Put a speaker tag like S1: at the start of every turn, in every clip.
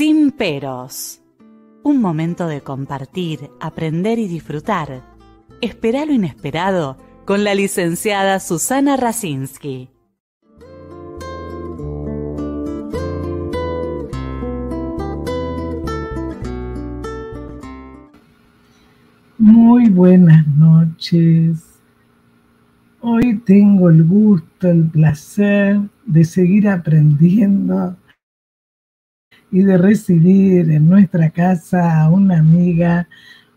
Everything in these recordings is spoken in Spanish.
S1: Sin peros. Un momento de compartir, aprender y disfrutar. Espera lo inesperado con la licenciada Susana Rasinski.
S2: Muy buenas noches. Hoy tengo el gusto, el placer de seguir aprendiendo y de recibir en nuestra casa a una amiga,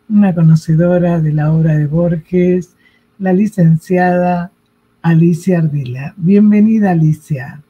S2: una conocedora de la obra de Borges, la licenciada Alicia Ardila. Bienvenida, Alicia.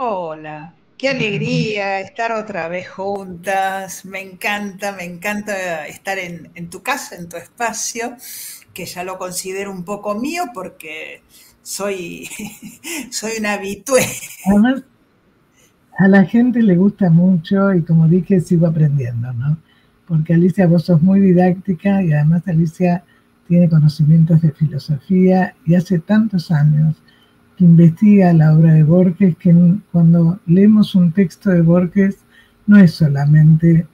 S3: Hola, qué alegría estar otra vez juntas. Me encanta estar en tu casa, en tu espacio, que ya lo considero un poco mío porque soy, soy una habitué.
S2: Además, a la gente le gusta mucho y como dije, sigo aprendiendo, ¿no? Porque Alicia, vos sos muy didáctica y además Alicia tiene conocimientos de filosofía y hace tantos años que investiga la obra de Borges, que cuando leemos un texto de Borges no es solamente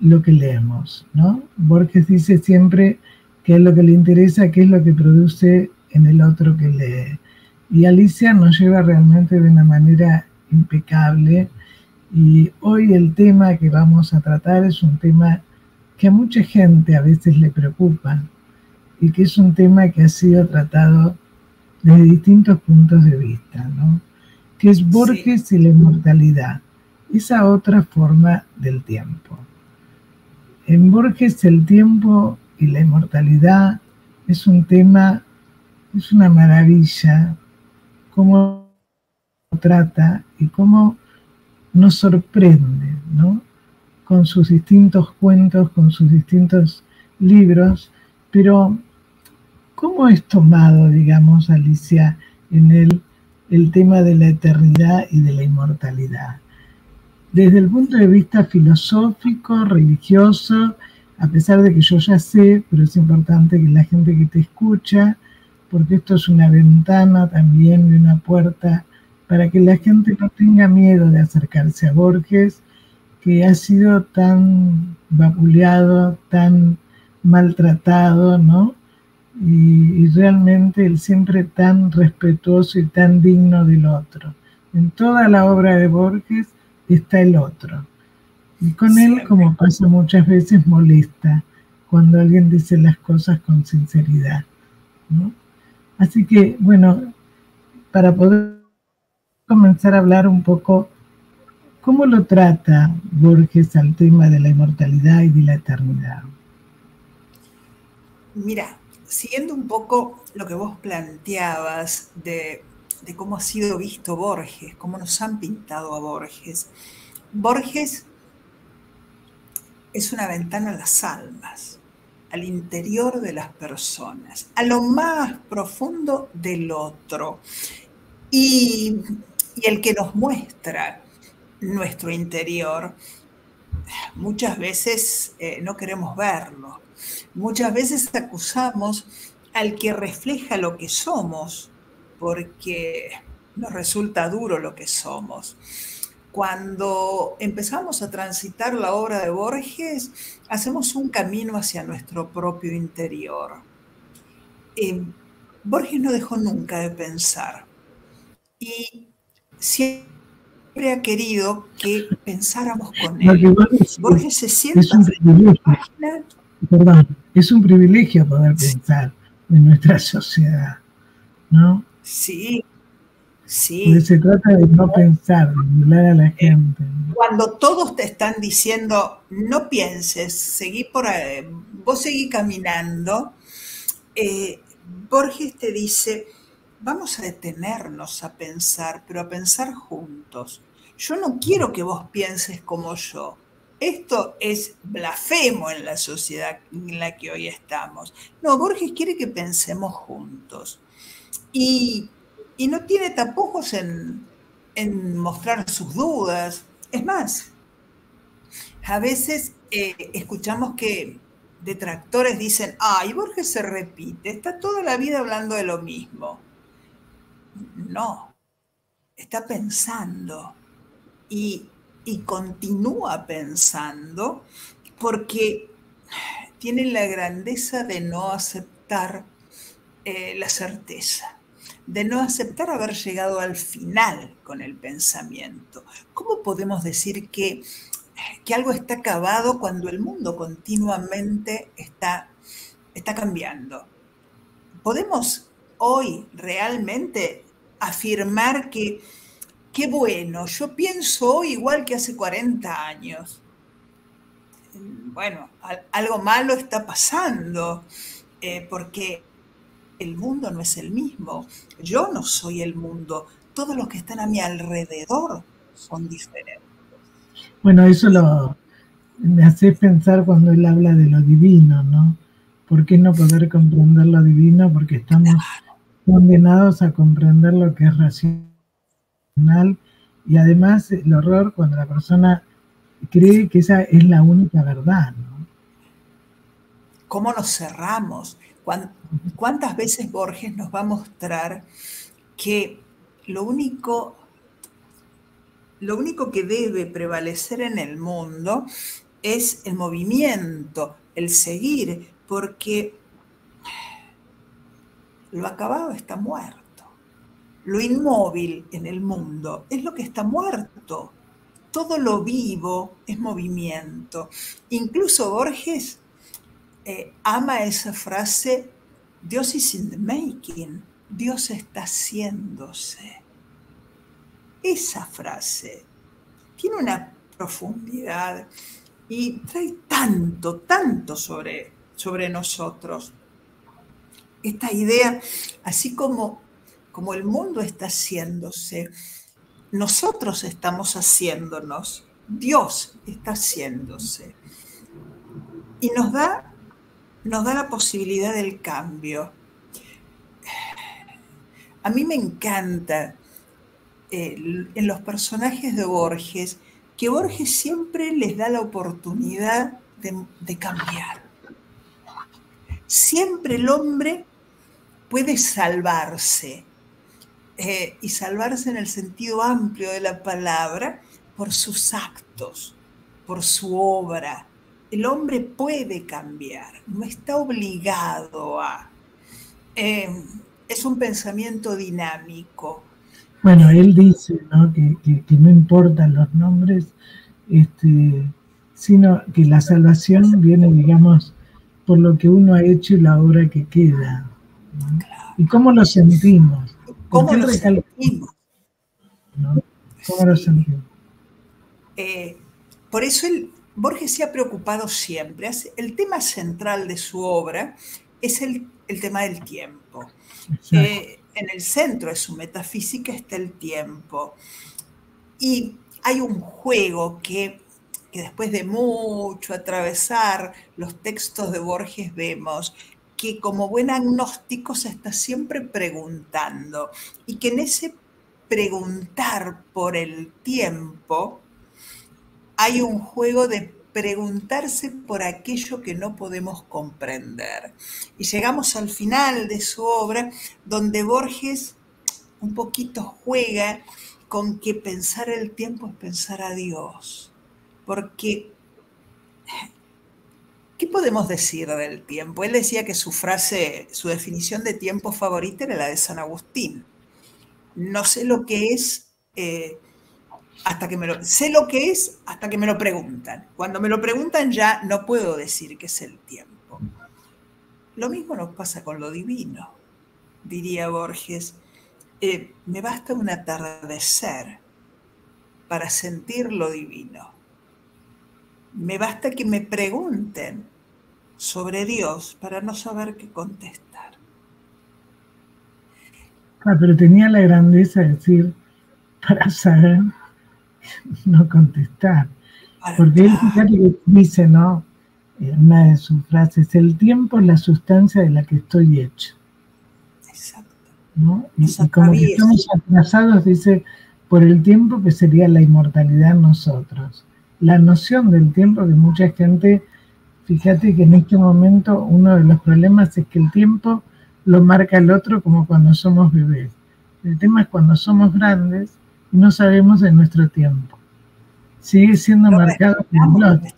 S2: lo que leemos, ¿no? Borges dice siempre que es lo que le interesa, qué es lo que produce en el otro que lee. Y Alicia nos lleva realmente de una manera impecable. Y hoy el tema que vamos a tratar es un tema que a mucha gente a veces le preocupa y que es un tema que ha sido tratado desde distintos puntos de vista, ¿no? Que es Borges sí. Y la inmortalidad, esa otra forma del tiempo. En Borges el tiempo y la inmortalidad es un tema, es una maravilla, cómo trata y cómo nos sorprende, ¿no? Con sus distintos cuentos, con sus distintos libros, pero ¿cómo es tomado, digamos, Alicia, en el tema de la eternidad y de la inmortalidad? Desde el punto de vista filosófico, religioso, a pesar de que yo ya sé, pero es importante que la gente que te escucha, porque esto es una ventana también y una puerta para que la gente no tenga miedo de acercarse a Borges, que ha sido tan vapuleado, tan maltratado, ¿no? Y realmente él siempre tan respetuoso y tan digno del otro. En toda la obra de Borges está el otro. Y con él, como pasa muchas veces, molesta cuando alguien dice las cosas con sinceridad, ¿no? Así que, bueno, para poder comenzar a hablar un poco, ¿cómo lo trata Borges al tema de la inmortalidad y de la eternidad?
S3: Mira, siguiendo un poco lo que vos planteabas de cómo ha sido visto Borges, cómo nos han pintado a Borges. Borges es una ventana a las almas, al interior de las personas, a lo más profundo del otro. Y el que nos muestra nuestro interior, muchas veces no queremos verlo. Muchas veces acusamos al que refleja lo que somos, porque nos resulta duro lo que somos. Cuando empezamos a transitar la obra de Borges, hacemos un camino hacia nuestro propio interior. Borges no dejó nunca de pensar y siempre ha querido que pensáramos con él. Borges se sienta
S2: es un privilegio. Perdón, es un privilegio poder pensar en nuestra sociedad, ¿no?
S3: Sí, sí.
S2: Porque se trata de no pensar, de mirar a la gente.
S3: Cuando todos te están diciendo, no pienses, vos seguí caminando, Borges te dice, vamos a detenernos a pensar, pero a pensar juntos. Yo no quiero que vos pienses como yo. Esto es blasfemo en la sociedad en la que hoy estamos. No, Borges quiere que pensemos juntos. Y, y no tiene tapujos en mostrar sus dudas. Es más, a veces escuchamos que detractores dicen, ay, Borges se repite, está toda la vida hablando de lo mismo. No, está pensando y, y continúa pensando porque tiene la grandeza de no aceptar la certeza, de no aceptar haber llegado al final con el pensamiento. ¿Cómo podemos decir que algo está acabado cuando el mundo continuamente está cambiando? ¿Podemos hoy realmente afirmar que, qué bueno, yo pienso hoy igual que hace 40 años? Bueno, algo malo está pasando, porque el mundo no es el mismo. Yo no soy el mundo. Todos los que están a mi alrededor son diferentes.
S2: Bueno, me hace pensar cuando él habla de lo divino, ¿no? ¿Por qué no poder comprender lo divino? Porque estamos condenados a comprender lo que es racional, y además el horror cuando la persona cree que esa es la única verdad, ¿no?
S3: ¿Cómo nos cerramos? ¿Cuántas veces Borges nos va a mostrar que lo único que debe prevalecer en el mundo es el movimiento, el seguir, porque lo acabado está muerto. Lo inmóvil en el mundo es lo que está muerto. Todo lo vivo es movimiento. Incluso Borges ama esa frase, Dios is in the making, Dios está haciéndose. Esa frase tiene una profundidad y trae tanto sobre nosotros. Esta idea, así como el mundo está haciéndose, nosotros estamos haciéndonos, Dios está haciéndose. Y nos da la posibilidad del cambio. A mí me encanta en los personajes de Borges, que Borges siempre les da la oportunidad de cambiar. Siempre el hombre puede salvarse, y salvarse en el sentido amplio de la palabra, por sus actos, por su obra. El hombre puede cambiar, no está obligado a... es un pensamiento dinámico.
S2: Bueno, él dice, ¿no? que no importan los nombres, sino que la salvación viene, digamos, por lo que uno ha hecho y la obra que queda, ¿no?
S3: Claro.
S2: ¿Y cómo lo sentimos?
S3: ¿Cómo lo sentimos?
S2: ¿No? ¿Cómo lo sentimos?
S3: Por eso Borges se ha preocupado siempre. El tema central de su obra es el tema del tiempo. En el centro de su metafísica está el tiempo. Y hay un juego que después de mucho atravesar los textos de Borges vemos que como buen agnóstico se está siempre preguntando, y que en ese preguntar por el tiempo hay un juego de preguntarse por aquello que no podemos comprender. Y llegamos al final de su obra, donde Borges un poquito juega con que pensar el tiempo es pensar a Dios. Porque, ¿qué podemos decir del tiempo? Él decía que su definición de tiempo favorita era la de San Agustín. No sé lo que es, sé lo que es hasta que me lo preguntan. Cuando me lo preguntan ya no puedo decir qué es el tiempo. Lo mismo nos pasa con lo divino, diría Borges. Me basta un atardecer para sentir lo divino. Me basta que me pregunten sobre Dios para no saber qué contestar.
S2: Pero tenía la grandeza de decir, para saber, no contestar. Porque él, fíjate que dice, ¿no? En una de sus frases, el tiempo es la sustancia de la que estoy hecho.
S3: Exacto.
S2: ¿No? Y como que estamos atrasados, dice, por el tiempo que sería la inmortalidad en nosotros. La noción del tiempo que mucha gente, fíjate que en este momento uno de los problemas es que el tiempo lo marca el otro como cuando somos bebés. El tema es cuando somos grandes y no sabemos de nuestro tiempo. Sigue siendo marcado por el otro.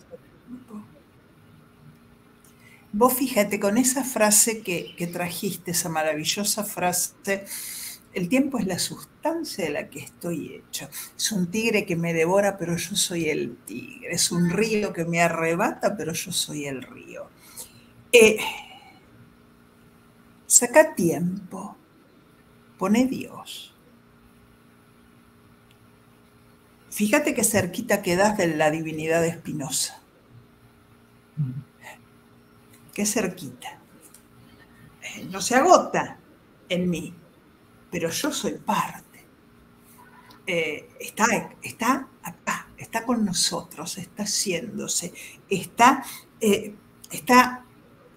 S3: Vos fíjate, con esa frase que trajiste, esa maravillosa frase, el tiempo es la sustancia de la que estoy hecho. Es un tigre que me devora, pero yo soy el tigre. Es un río que me arrebata, pero yo soy el río. Saca tiempo, pone Dios. Fíjate qué cerquita quedás de la divinidad de Spinoza. Qué cerquita. No se agota en mí, pero yo soy parte. Está acá, está con nosotros, está haciéndose, está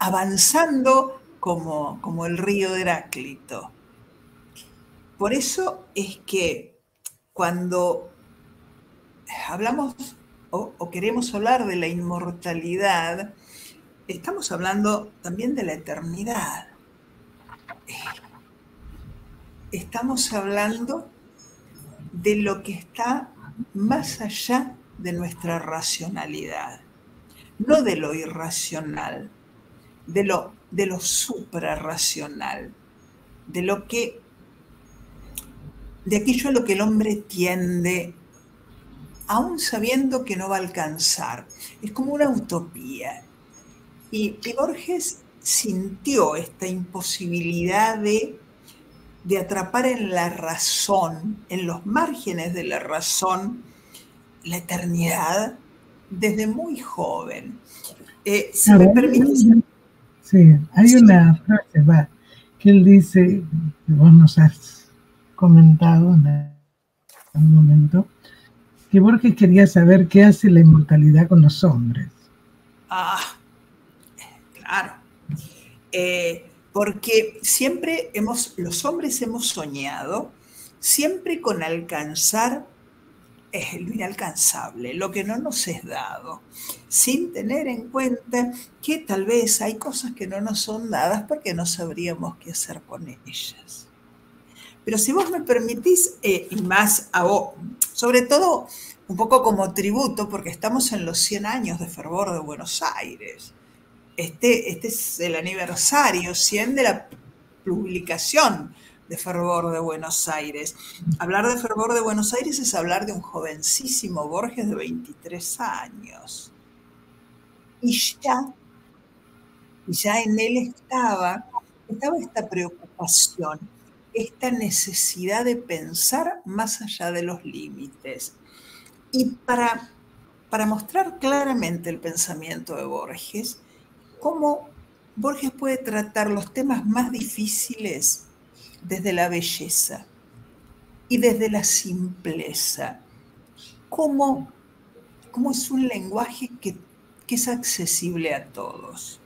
S3: avanzando como el río de Heráclito. Por eso es que cuando hablamos o queremos hablar de la inmortalidad, estamos hablando también de la eternidad. Estamos hablando de lo que está más allá de nuestra racionalidad, no de lo irracional, de lo suprarracional, de aquello a lo que el hombre tiende, aún sabiendo que no va a alcanzar. Es como una utopía. Y Borges sintió esta imposibilidad de atrapar en la razón, en los márgenes de la razón, la eternidad desde muy joven. Si me permites...
S2: Sí, hay una frase que él dice, que vos nos has comentado en un momento, que Borges quería saber qué hace la inmortalidad con los hombres.
S3: Claro. Porque siempre los hombres hemos soñado siempre con alcanzar lo inalcanzable, lo que no nos es dado, sin tener en cuenta que tal vez hay cosas que no nos son dadas porque no sabríamos qué hacer con ellas. Pero si vos me permitís, y más a vos, sobre todo un poco como tributo, porque estamos en los 100 años de Fervor de Buenos Aires. Este es el aniversario 100 de la publicación de Fervor de Buenos Aires. Hablar de Fervor de Buenos Aires es hablar de un jovencísimo Borges de 23 años. Y ya en él estaba esta preocupación, esta necesidad de pensar más allá de los límites. Y para mostrar claramente el pensamiento de Borges, cómo Borges puede tratar los temas más difíciles desde la belleza y desde la simpleza. Cómo es un lenguaje que es accesible a todos.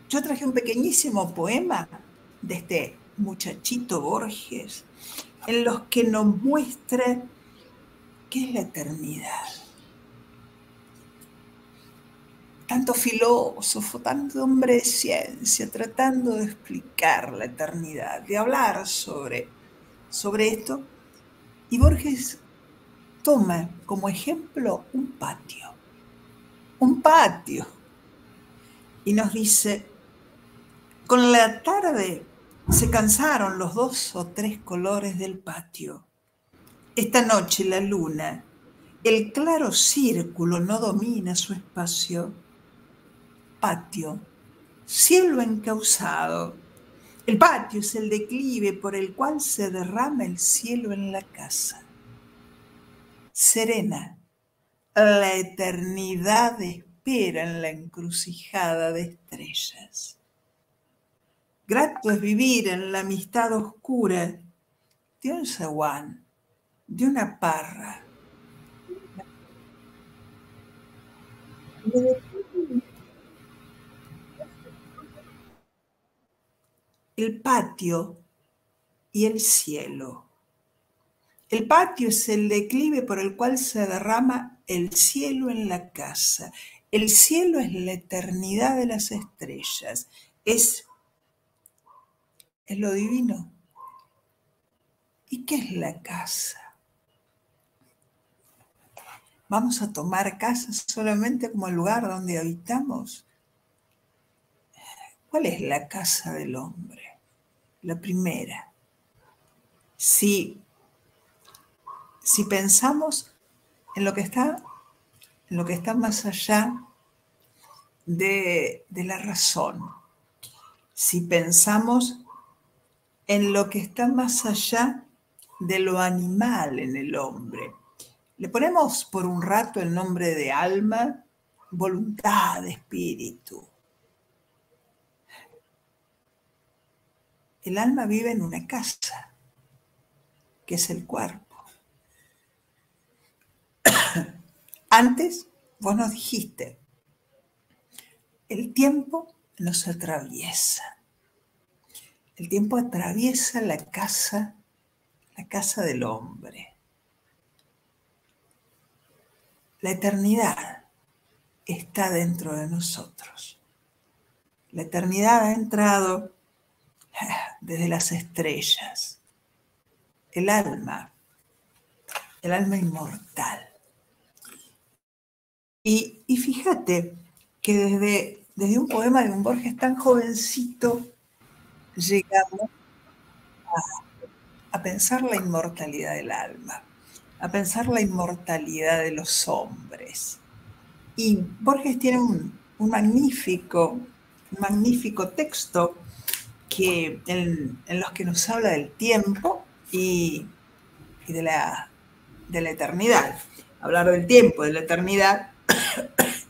S3: Yo traje un pequeñísimo poema de este muchachito Borges, en los que nos muestra qué es la eternidad. Tanto filósofo, tanto hombre de ciencia, tratando de explicar la eternidad, de hablar sobre esto. Y Borges toma como ejemplo un patio. Y nos dice, con la tarde se cansaron los 2 o 3 colores del patio. Esta noche la luna, el claro círculo no domina su espacio. Patio, cielo encauzado. El patio es el declive por el cual se derrama el cielo en la casa. Serena, la eternidad espera en la encrucijada de estrellas. Grato es vivir en la amistad oscura de un zaguán, de una parra. El patio y el cielo. El patio es el declive por el cual se derrama el cielo en la casa. El cielo es la eternidad de las estrellas. Es lo divino. ¿Y qué es la casa? ¿Vamos a tomar casa solamente como el lugar donde habitamos? ¿Cuál es la casa del hombre? La primera. Si pensamos en lo que está más allá de la razón, si pensamos en lo que está más allá de lo animal en el hombre, le ponemos por un rato el nombre de alma, voluntad, espíritu. El alma vive en una casa, que es el cuerpo. Antes, vos nos dijiste, el tiempo nos atraviesa. El tiempo atraviesa la casa del hombre. La eternidad está dentro de nosotros. La eternidad ha entrado desde las estrellas. El alma inmortal. Y fíjate que desde un poema de un Borges tan jovencito llegamos a pensar la inmortalidad del alma, a pensar la inmortalidad de los hombres. Y Borges tiene un magnífico texto en los que nos habla del tiempo y de la eternidad. Hablar del tiempo, de la eternidad,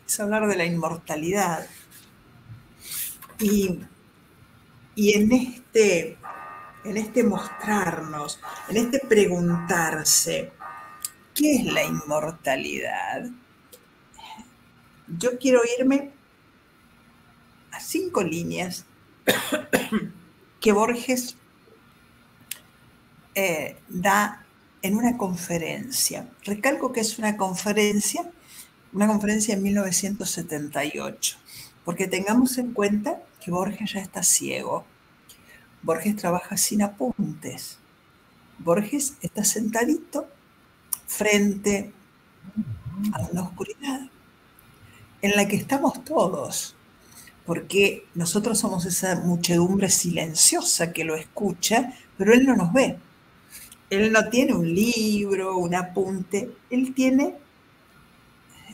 S3: es hablar de la inmortalidad. Y en este mostrarnos, en este preguntarse, ¿qué es la inmortalidad? Yo quiero irme a 5 líneas que Borges da en una conferencia. Recalco que es una conferencia en 1978, porque tengamos en cuenta que Borges ya está ciego. Borges trabaja sin apuntes. Borges está sentadito frente a una oscuridad en la que estamos todos, porque nosotros somos esa muchedumbre silenciosa que lo escucha, pero él no nos ve. Él no tiene un libro, un apunte, él tiene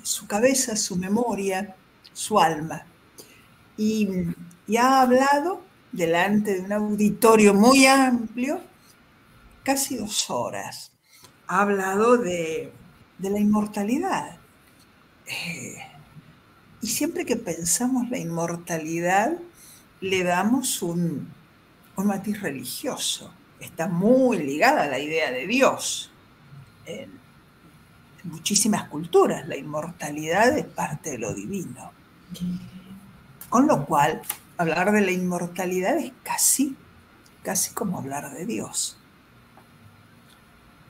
S3: su cabeza, su memoria, su alma. Y ha hablado delante de un auditorio muy amplio, casi 2 horas. Ha hablado de la inmortalidad. Y siempre que pensamos la inmortalidad, le damos un matiz religioso. Está muy ligada a la idea de Dios. En muchísimas culturas, la inmortalidad es parte de lo divino. Con lo cual, hablar de la inmortalidad es casi como hablar de Dios.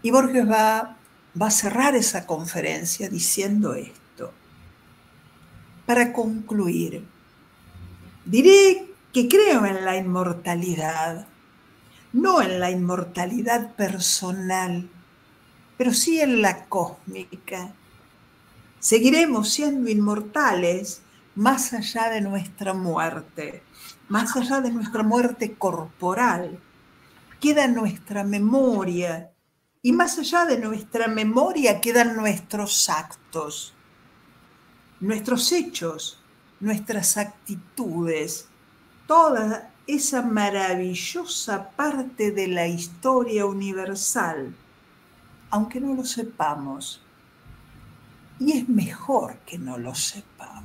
S3: Y Borges va a cerrar esa conferencia diciendo esto. Para concluir, diré que creo en la inmortalidad, no en la inmortalidad personal, pero sí en la cósmica. Seguiremos siendo inmortales más allá de nuestra muerte corporal. Queda nuestra memoria, y más allá de nuestra memoria quedan nuestros actos, nuestros hechos, nuestras actitudes, toda esa maravillosa parte de la historia universal, aunque no lo sepamos. Y es mejor que no lo sepamos.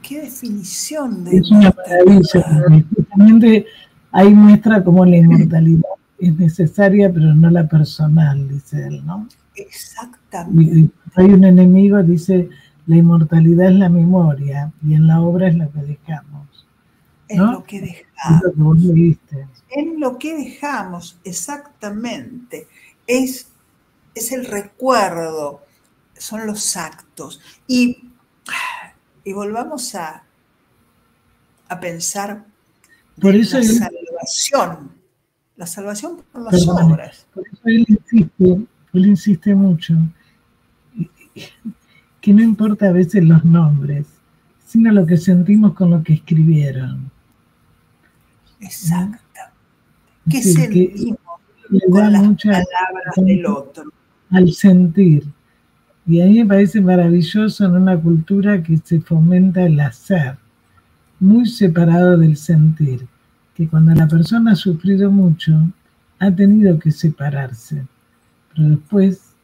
S3: qué definición de
S2: Es una maravilla. Justamente ahí muestra cómo la inmortalidad es necesaria, pero no la personal, dice él, ¿no?
S3: Exactamente.
S2: Y hay un enemigo, dice, la inmortalidad es la memoria y en la obra es lo que dejamos, ¿no?
S3: Es lo que dejamos.
S2: Es lo que vos leíste.
S3: En lo que dejamos, exactamente. Es el recuerdo, son los actos. Y volvamos a pensar
S2: Por
S3: de
S2: eso
S3: la salvación por las
S2: perdón,
S3: obras.
S2: por eso él insiste mucho, que no importa a veces los nombres, sino lo que sentimos con lo que escribieron.
S3: Exacto. ¿Qué
S2: Sí,
S3: sentimos
S2: le
S3: con
S2: da
S3: las
S2: mucha
S3: palabras del otro?
S2: Al sentir. Y a mí me parece maravilloso en una cultura que se fomenta el hacer, muy separado del sentir, que cuando la persona ha sufrido mucho, ha tenido que separarse, pero después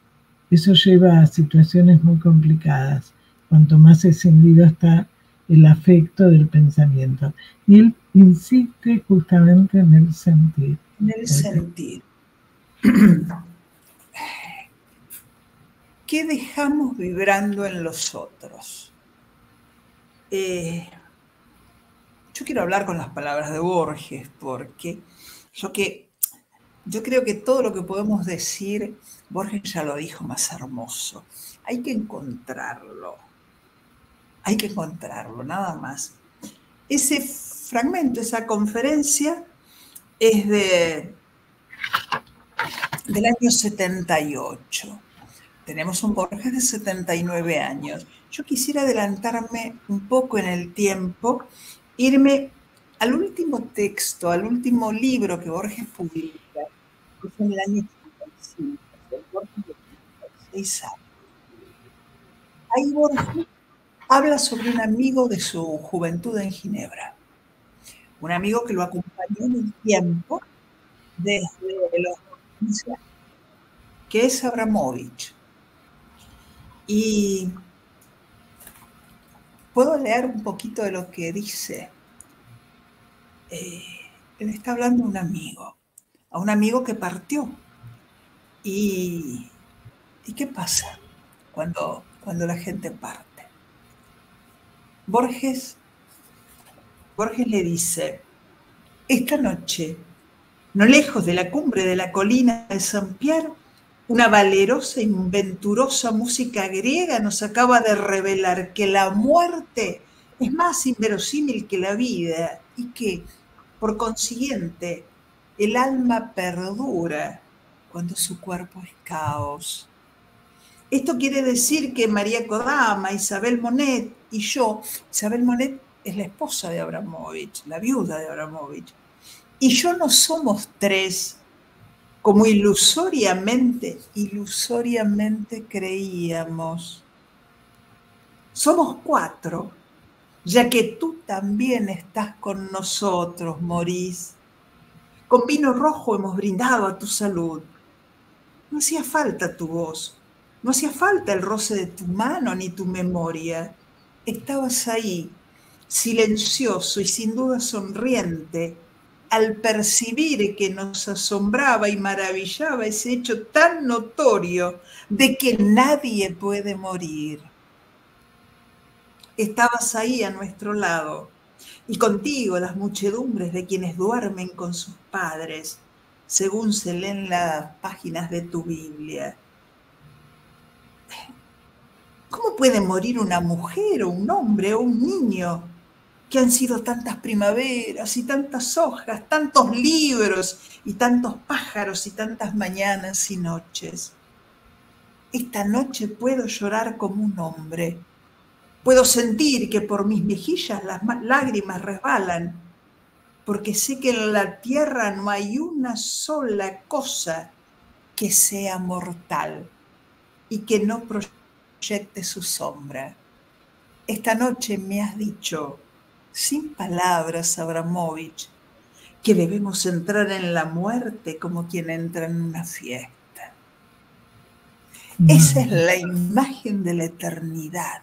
S2: eso lleva a situaciones muy complicadas, cuanto más escindido está el afecto del pensamiento. Y él insiste justamente en el sentir.
S3: En el sentir. ¿Qué dejamos vibrando en los otros? Yo quiero hablar con las palabras de Borges, porque yo creo que todo lo que podemos decir, Borges ya lo dijo más hermoso. Hay que encontrarlo, nada más. Ese fragmento, esa conferencia, es del año 78. Tenemos un Borges de 79 años. Yo quisiera adelantarme un poco en el tiempo, irme al último texto, al último libro que Borges publica, que fue en el año 85, Borges de 36 años. Ahí Borges habla sobre un amigo de su juventud en Ginebra, un amigo que lo acompañó en el tiempo desde los 15 años, que es Abramovich. Y puedo leer un poquito de lo que dice. Él está hablando a un amigo que partió. ¿Y qué pasa cuando la gente parte? Borges le dice, esta noche, no lejos de la cumbre de la colina de Saint-Pierre, una valerosa y venturosa música griega nos acaba de revelar que la muerte es más inverosímil que la vida y que, por consiguiente, el alma perdura cuando su cuerpo es caos. Esto quiere decir que María Kodama, Isabel Monet y yo, Isabel Monet es la esposa de Abramovich, la viuda de Abramovich, y yo no somos tres, como ilusoriamente creíamos. Somos cuatro, ya que tú también estás con nosotros, Maurice. Con vino rojo hemos brindado a tu salud. No hacía falta tu voz, no hacía falta el roce de tu mano ni tu memoria. Estabas ahí, silencioso y sin duda sonriente, al percibir que nos asombraba y maravillaba ese hecho tan notorio de que nadie puede morir. Estabas ahí a nuestro lado, y contigo las muchedumbres de quienes duermen con sus padres, según se leen las páginas de tu Biblia. ¿Cómo puede morir una mujer o un hombre o un niño que han sido tantas primaveras y tantas hojas, tantos libros y tantos pájaros y tantas mañanas y noches? Esta noche puedo llorar como un hombre. Puedo sentir que por mis mejillas las lágrimas resbalan, porque sé que en la tierra no hay una sola cosa que sea mortal y que no proyecte su sombra. Esta noche me has dicho, sin palabras, Abramovich, que debemos entrar en la muerte como quien entra en una fiesta. Esa es la imagen de la eternidad.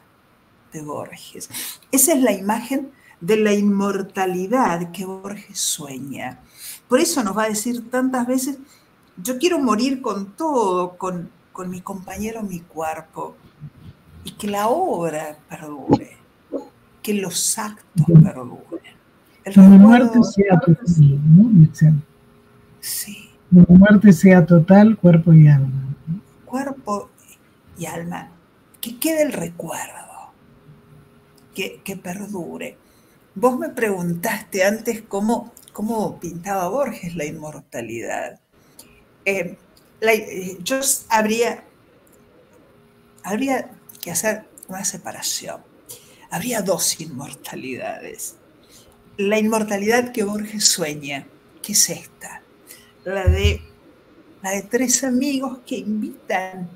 S3: de Borges. Esa es la imagen de la inmortalidad que Borges sueña. Por eso nos va a decir tantas veces, yo quiero morir con todo, con mi compañero, mi cuerpo, y que la obra perdure, que los actos perduren.
S2: Que mi muerte sea total, ¿no?
S3: Sí.
S2: Que mi muerte sea total, cuerpo y alma.
S3: Cuerpo y alma, que quede el recuerdo, que perdure. Vos me preguntaste antes cómo pintaba Borges la inmortalidad. Yo habría que hacer una separación. Habría dos inmortalidades. La inmortalidad que Borges sueña, que es esta, la de tres amigos que invitan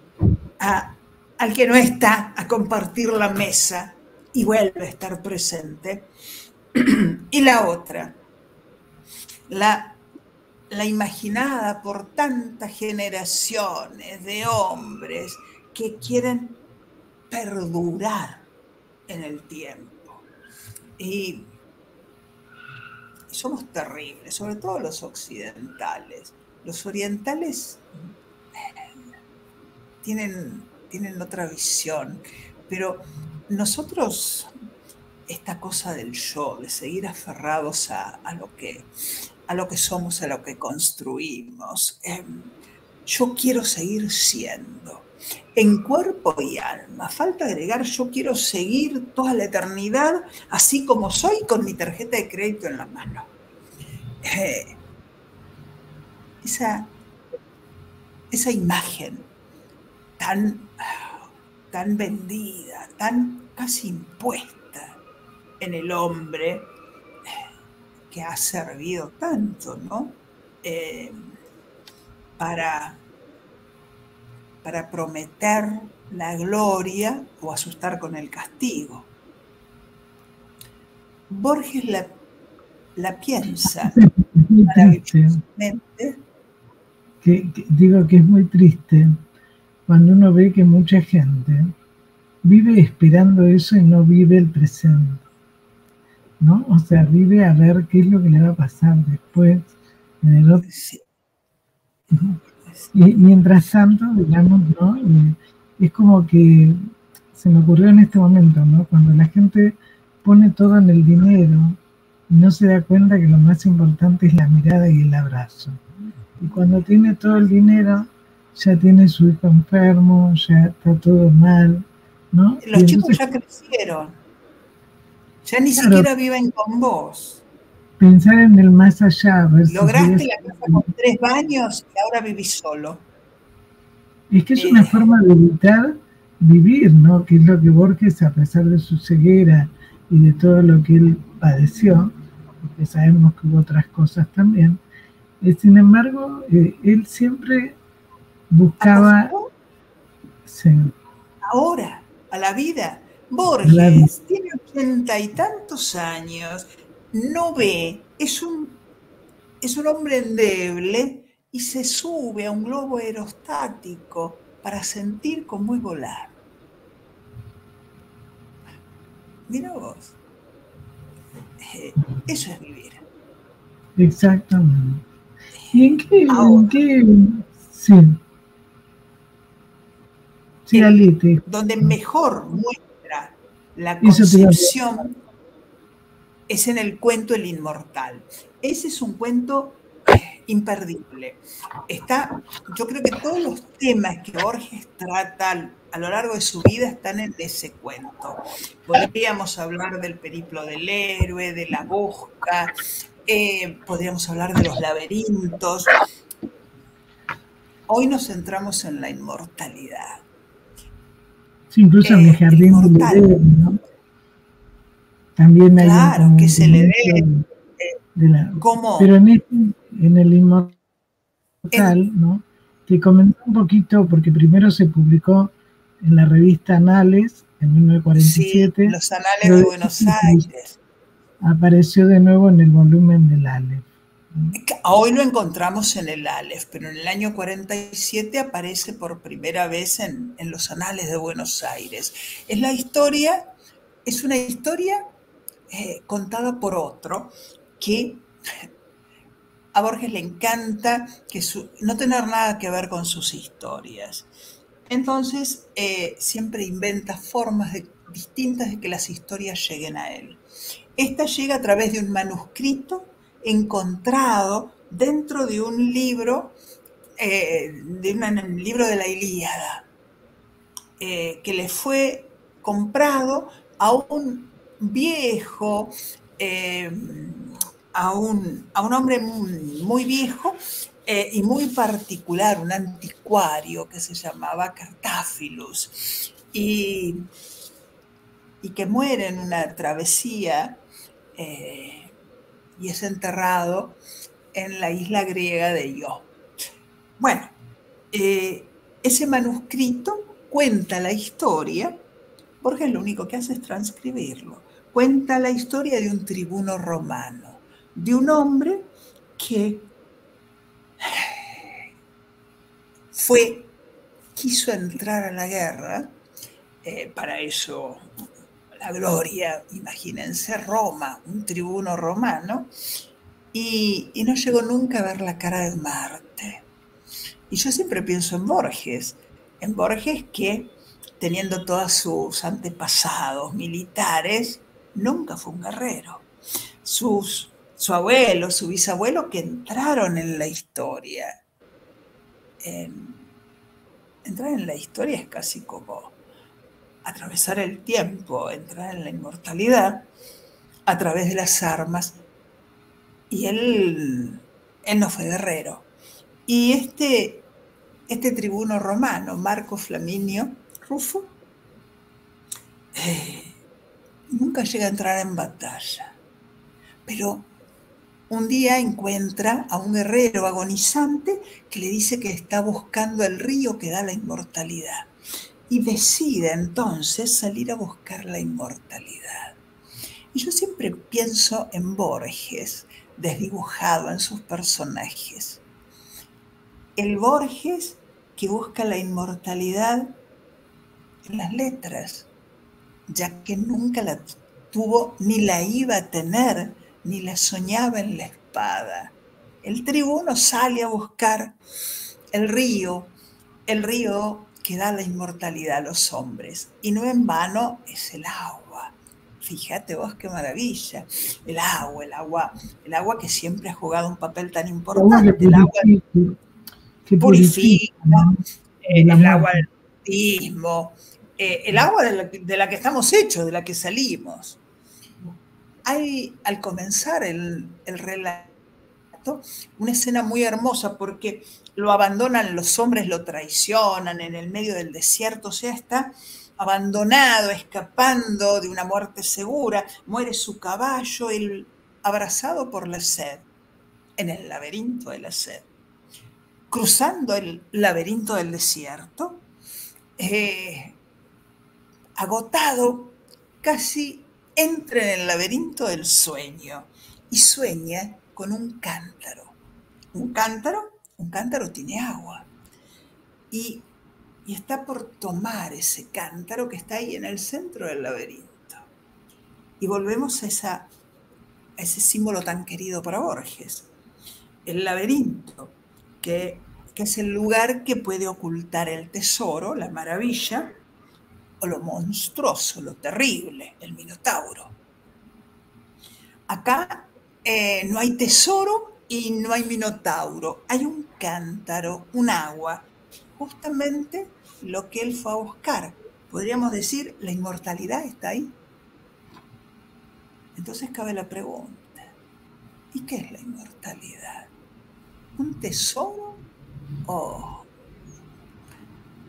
S3: al que no está a compartir la mesa y vuelve a estar presente. Y la otra, la imaginada por tantas generaciones de hombres que quieren perdurar en el tiempo. Y somos terribles, sobre todo los occidentales. Los orientales tienen otra visión, pero nosotros, esta cosa del yo, de seguir aferrados a lo que somos, a lo que construimos, yo quiero seguir siendo, en cuerpo y alma. Falta agregar, yo quiero seguir toda la eternidad así como soy, con mi tarjeta de crédito en la mano. Esa imagen tan vendida, tan casi impuesta en el hombre, que ha servido tanto, ¿no? Para prometer la gloria o asustar con el castigo. Borges la piensa maravillosamente.
S2: Digo que es muy triste cuando uno ve que mucha gente vive esperando eso y no vive el presente, ¿no? O sea, vive a ver qué es lo que le va a pasar después en el otro.
S3: Sí.
S2: Y mientras tanto, digamos, ¿no? Es como que se me ocurrió en este momento, ¿no? Cuando la gente pone todo en el dinero y no se da cuenta que lo más importante es la mirada y el abrazo. Y cuando tiene todo el dinero, ya tiene su hijo enfermo, ya está todo mal, ¿no?
S3: Los chicos ya crecieron, ya ni siquiera viven con vos.
S2: Pensar en el más allá.
S3: Lograste la casa con 3 baños y ahora vivís solo.
S2: Es que es una forma de evitar vivir, ¿no? Que es lo que Borges, a pesar de su ceguera y de todo lo que él padeció, porque sabemos que hubo otras cosas también, sin embargo, él siempre buscaba... Sí.
S3: Ahora, a la vida. Borges tiene 80 y tantos años, no ve, es un hombre endeble y se sube a un globo aerostático para sentir cómo es volar. Mira vos. Eso es vivir.
S2: Exactamente. ¿Y en qué? Sí. Sí,
S3: donde mejor muestra la concepción es en el cuento El Inmortal. Ese es un cuento imperdible. Yo creo que todos los temas que Borges trata a lo largo de su vida están en ese cuento. Podríamos hablar del periplo del héroe, de la busca, podríamos hablar de los laberintos. Hoy nos centramos en la inmortalidad.
S2: Sí, incluso en el jardín del Edén, ¿no? También hay
S3: que se le dé.
S2: Pero en el Inmortal, ¿no? Que comentó un poquito, porque primero se publicó en la revista Anales en 1947.
S3: Sí, los Anales de Buenos Aires.
S2: Apareció de nuevo en el volumen del Aleph.
S3: Hoy lo encontramos en el Aleph, pero en el año 47 aparece por primera vez en los Anales de Buenos Aires. Es la historia es una historia contada por otro que a Borges le encanta no tener nada que ver con sus historias. Entonces, siempre inventa formas distintas de que las historias lleguen a él. Esta llega a través de un manuscrito encontrado dentro de un libro, un libro de la Ilíada, que le fue comprado a un viejo, a un hombre muy viejo y muy particular, un anticuario que se llamaba Cartáfilus, y que muere en una travesía y es enterrado en la isla griega de Io. Bueno, ese manuscrito cuenta la historia, Borges lo único que hace es transcribirlo, cuenta la historia de un tribuno romano, de un hombre que quiso entrar a la guerra, para eso la gloria, imagínense Roma, un tribuno romano, y no llegó nunca a ver la cara de Marte. Y yo siempre pienso en Borges que, teniendo todos sus antepasados militares, nunca fue un guerrero. Su abuelo, su bisabuelo, que entraron en la historia. Entrar en la historia es casi como atravesar el tiempo, entrar en la inmortalidad a través de las armas. Y él no fue guerrero. Y este tribuno romano, Marco Flaminio Rufo, nunca llega a entrar en batalla. Pero un día encuentra a un guerrero agonizante que le dice que está buscando el río que da la inmortalidad. Y decide entonces salir a buscar la inmortalidad. Y yo siempre pienso en Borges, desdibujado en sus personajes. El Borges que busca la inmortalidad en las letras, ya que nunca la tuvo, ni la iba a tener, ni la soñaba en la espada. El tribuno sale a buscar el río que da la inmortalidad a los hombres, y no en vano es el agua. Fíjate vos qué maravilla, el agua que siempre ha jugado un papel tan importante, el agua que purifica, el agua del bautismo, el agua de la que estamos hechos, de la que salimos. Hay, al comenzar el relato, una escena muy hermosa porque lo abandonan los hombres, lo traicionan en el medio del desierto, o sea, está abandonado, escapando de una muerte segura, muere su caballo, él abrazado por la sed, en el laberinto de la sed. Cruzando el laberinto del desierto, agotado, casi entra en el laberinto del sueño y sueña con un cántaro. Un cántaro tiene agua. Y está por tomar ese cántaro que está ahí en el centro del laberinto. Y volvemos a ese símbolo tan querido para Borges. El laberinto, que es el lugar que puede ocultar el tesoro, la maravilla, o lo monstruoso, lo terrible, el minotauro. Acá no hay tesoro y no hay minotauro, hay un cántaro, un agua, justamente lo que él fue a buscar. Podríamos decir, la inmortalidad está ahí. Entonces cabe la pregunta, ¿y qué es la inmortalidad? ¿Un tesoro o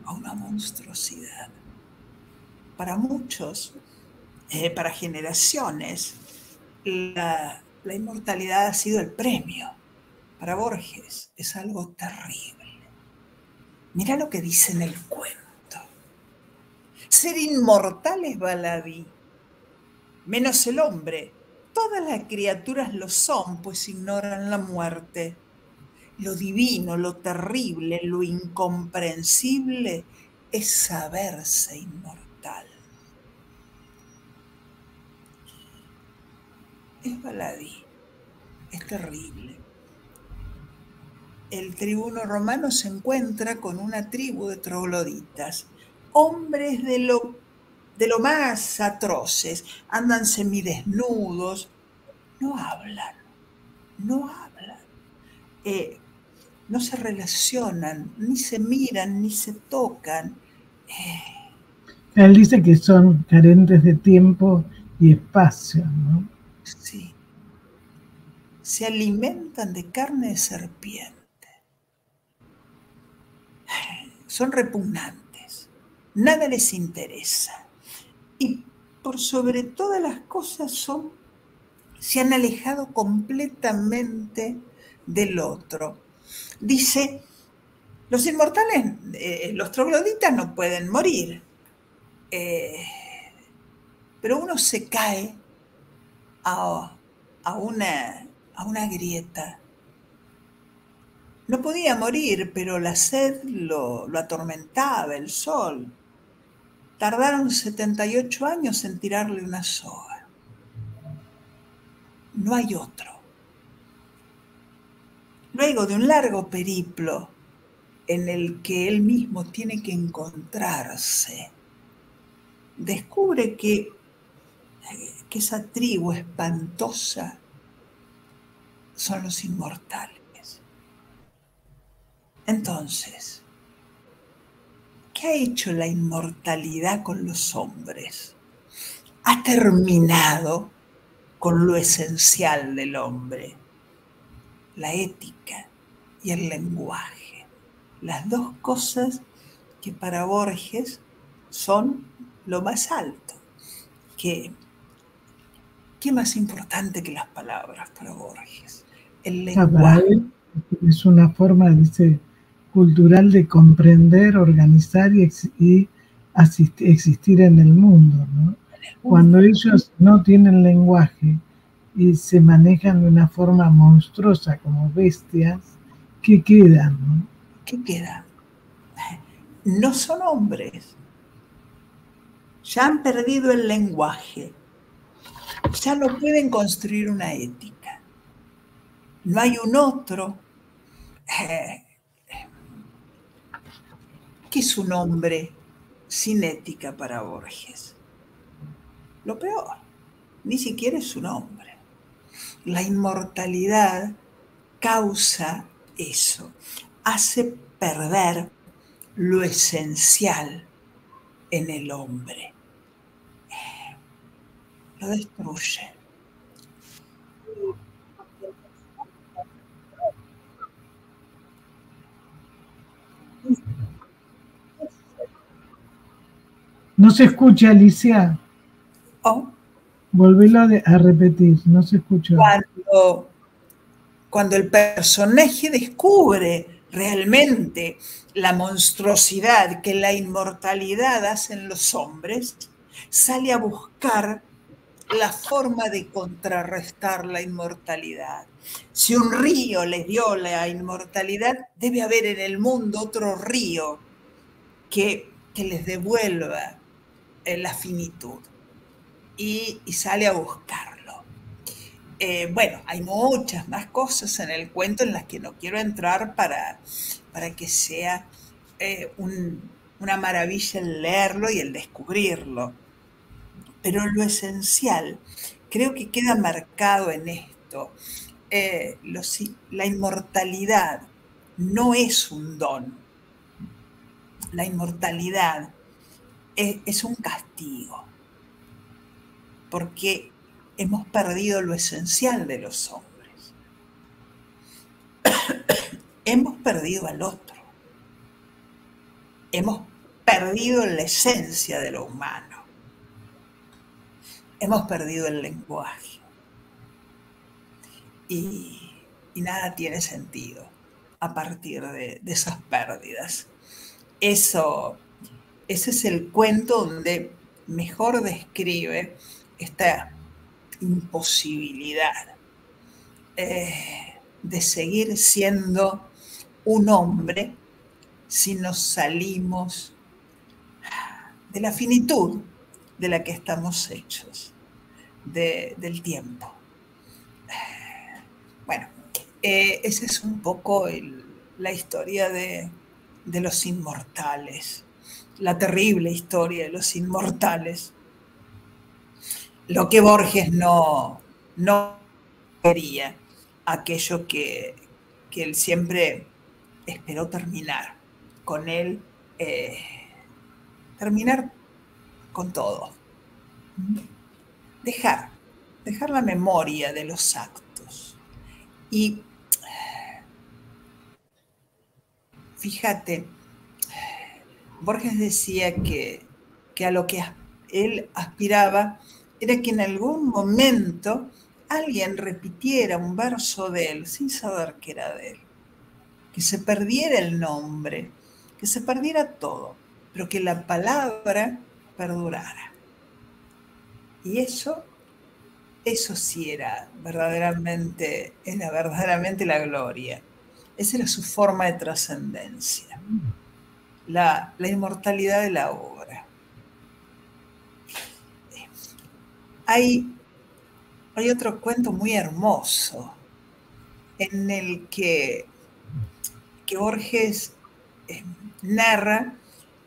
S3: una monstruosidad? Para muchos, para generaciones, la inmortalidad ha sido el premio. Para Borges es algo terrible. Mira lo que dice en el cuento. Ser inmortal es baladí, menos el hombre. Todas las criaturas lo son, pues ignoran la muerte. Lo divino, lo terrible, lo incomprensible es saberse inmortal. es baladí, es terrible. El tribuno romano se encuentra con una tribu de trogloditas, hombres de lo más atroces, andan semidesnudos, no hablan, no hablan, no se relacionan, ni se miran, ni se tocan.
S2: Él dice que son carentes de tiempo y espacio, ¿no?
S3: Sí. Se alimentan de carne de serpiente. Son repugnantes. Nada les interesa. Y por sobre todas las cosas se han alejado completamente del otro. Dice, los inmortales, los trogloditas no pueden morir, pero uno se cae a una grieta. No podía morir, pero la sed lo atormentaba, el sol. Tardaron 78 años en tirarle una soga. No hay otro. Luego de un largo periplo en el que él mismo tiene que encontrarse, descubre que esa tribu espantosa son los inmortales. Entonces, ¿qué ha hecho la inmortalidad con los hombres? Ha terminado con lo esencial del hombre, la ética y el lenguaje. Las dos cosas que para Borges son lo más alto. ¿Qué más importante que las palabras para Borges? El lenguaje.
S2: Es una forma, dice, cultural de comprender, organizar y existir en el mundo, ¿no? Cuando ellos no tienen lenguaje y se manejan de una forma monstruosa como bestias, ¿qué queda, no?
S3: ¿Qué queda? No son hombres. Ya han perdido el lenguaje. Ya no pueden construir una ética. No hay un otro. ¿Qué es un hombre sin ética para Borges? Lo peor, ni siquiera es un hombre. La inmortalidad causa eso, hace perder lo esencial en el hombre. Lo destruye.
S2: No se escucha, Alicia.
S3: Oh,
S2: Volvelo a repetir, no se escuchó.
S3: Cuando el personaje descubre realmente la monstruosidad que la inmortalidad hace en los hombres, sale a buscar la forma de contrarrestar la inmortalidad. Si un río les dio la inmortalidad, debe haber en el mundo otro río que les devuelva la finitud. Y sale a buscarlo. Bueno, hay muchas más cosas en el cuento en las que no quiero entrar para que sea una maravilla el leerlo y el descubrirlo. Pero lo esencial creo que queda marcado en esto. La inmortalidad no es un don. La inmortalidad es un castigo. Porque hemos perdido lo esencial de los hombres. Hemos perdido al otro. Hemos perdido la esencia de lo humano. Hemos perdido el lenguaje. Y nada tiene sentido a partir de esas pérdidas. Ese es el cuento donde mejor describe esta imposibilidad de seguir siendo un hombre si nos salimos de la finitud de la que estamos hechos, del tiempo. Bueno, esa es un poco la historia de los inmortales, la terrible historia de los inmortales. Lo que Borges no quería, aquello que él siempre esperó terminar, con él, terminar con todo. Dejar la memoria de los actos. Y fíjate, Borges decía que a lo que él aspiraba era que en algún momento alguien repitiera un verso de él sin saber que era de él, que se perdiera el nombre, que se perdiera todo, pero que la palabra perdurara. Y eso sí era verdaderamente la gloria. Esa era su forma de trascendencia, la inmortalidad de la obra. Hay otro cuento muy hermoso en el que Borges narra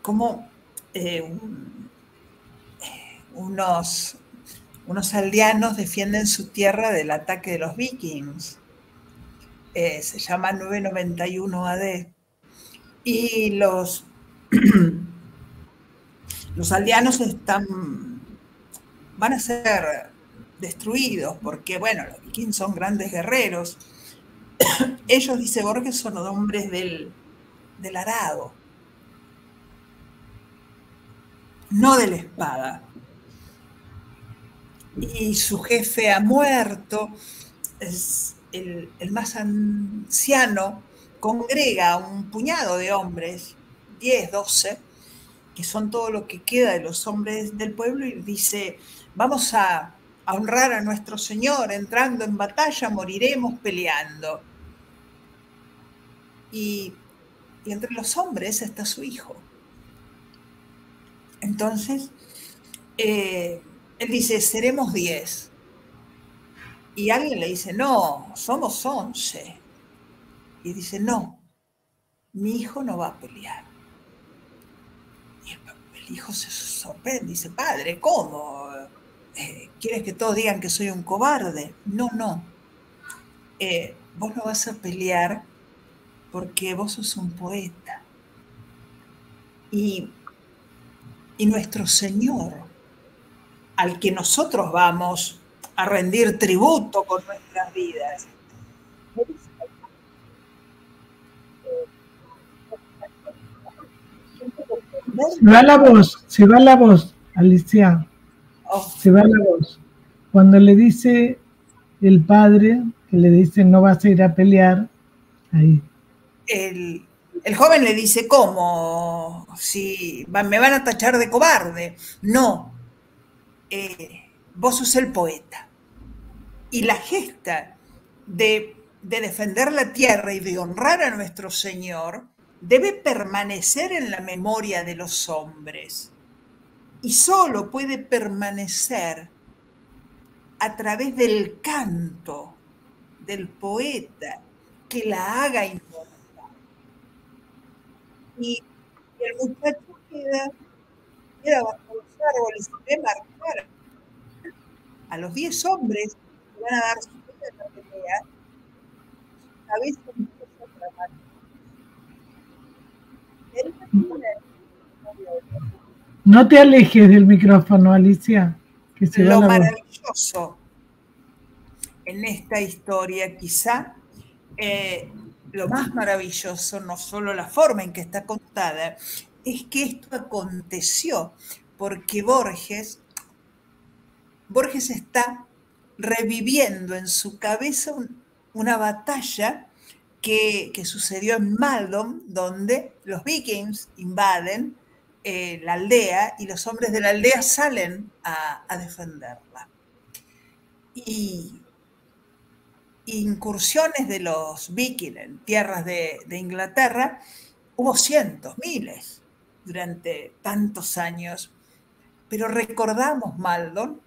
S3: cómo unos aldeanos defienden su tierra del ataque de los vikings. Se llama 991 AD. Y los aldeanos van a ser destruidos porque, bueno, los vikings son grandes guerreros. Ellos, dice Borges, son hombres del arado, no de la espada. Y su jefe ha muerto, es el más anciano, congrega a un puñado de hombres, 10, 12, que son todo lo que queda de los hombres del pueblo, y dice: vamos a honrar a nuestro Señor, entrando en batalla moriremos peleando. Y entre los hombres está su hijo. Entonces, él dice: seremos 10. Y alguien le dice: no, somos 11. Y dice: no, mi hijo no va a pelear. Y el hijo se sorprende, dice: padre, ¿cómo? ¿Quieres que todos digan que soy un cobarde? No. Vos no vas a pelear porque vos sos un poeta. Y nuestro Señor, al que nosotros vamos a rendir tributo con nuestras vidas,
S2: se va la voz, Alicia. Se va la voz. Cuando le dice el padre, que le dice: no vas a ir a pelear, ahí.
S3: El joven le dice: ¿cómo? Si me van a tachar de cobarde. No, vos sos el poeta. Y la gesta de defender la tierra y de honrar a nuestro Señor debe permanecer en la memoria de los hombres. Y solo puede permanecer a través del canto del poeta que la haga inmortal. Y el muchacho queda bajo los árboles y ve marcar a los 10 hombres que van a dar su vida en la pelea. A veces empieza a tramar.
S2: No te alejes del micrófono, Alicia, que se va la voz.
S3: Lo maravilloso en esta historia, quizá, lo más maravilloso, no solo la forma en que está contada, es que esto aconteció porque Borges está reviviendo en su cabeza una batalla que sucedió en Maldon, donde los vikings invaden la aldea y los hombres de la aldea salen a defenderla. Y incursiones de los vikings en tierras de Inglaterra hubo cientos, miles, durante tantos años, pero recordamos Maldon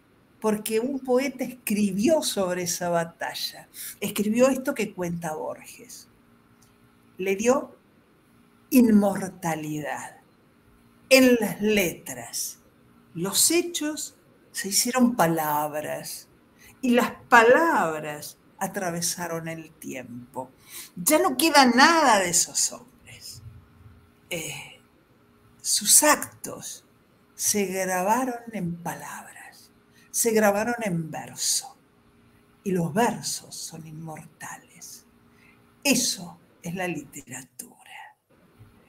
S3: porque un poeta escribió sobre esa batalla. Escribió esto que cuenta Borges. Le dio inmortalidad. En las letras, los hechos se hicieron palabras y las palabras atravesaron el tiempo. Ya no queda nada de esos hombres. Sus actos se grabaron en palabras, se grabaron en verso, y los versos son inmortales. Eso es la literatura.